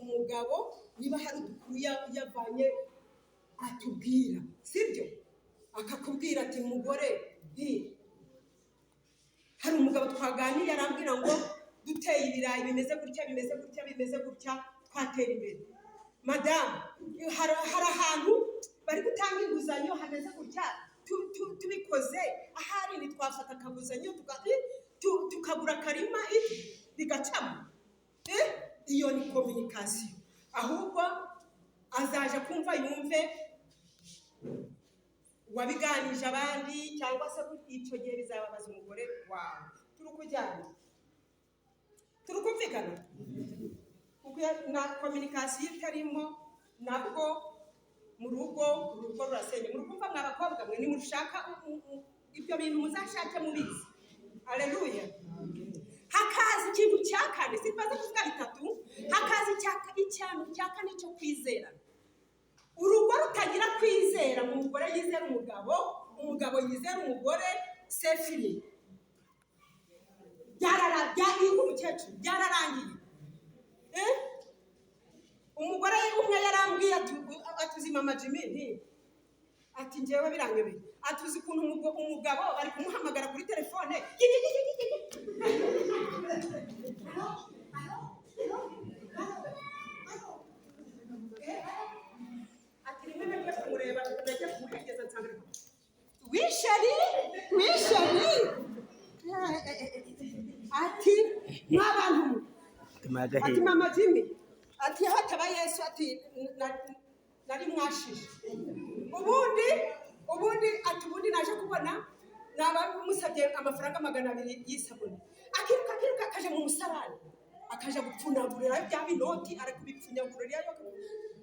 umugabo niba hari udukuru yavanye atubwira, sibyo? Akakubwira ati mugore, hari umugabo twaganiriye arambwira ngo duteye ibirayi bimeze gutya twatera imbere. Madamu, hari ahantu bari gutanga inguzanyo hameze gutya, tubikoze ahari ntitwafata akaguzanyo tukagura akarima bigacamo. Iyo ni communication. Ahubwo azaje kumva yumve wabiganije abandi, cyangwa se icyo gihe bizababaza umugore wawe. Turukumvikana kuko na communication itarimo nabwo mu rugo rurasenye. Murukumva mw'abakobwa mwe nimushaka ibyo bintu muzashake mubizi. Haleluya. Hakaza ikintu cya kane, sibaza kuvuga bitatu, hakaza icyano cya kane cyo kwizera. Urugo rutagira kwizera, umugore yizera umugabo, umugabo yizera umugore, sefini byararangiye. Umugore umwe yarambwiye atuzi mama Jimmy ati njyewe birangebe, atuzi ukuntu umugabo bari kumuhamagara kuri telefone ati rimwe ngiye kumureba najya kumugeza nsanga wishari ati n'abantu ati mama Jimmy ati hataba Yesu ati nari mwashije ubundi ati ubundi naje kubona naba musabye amafaranga 200 y'isabune akiruka akaje mu musarani akaje gupfunagurira bya binoti arakubipfunyagurira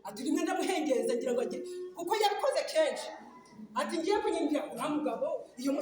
ati rimwe ndamuhengeza ngira ngo kuko yabikoze kenshi ati ngiye kunyinjira kwa mugabo iyo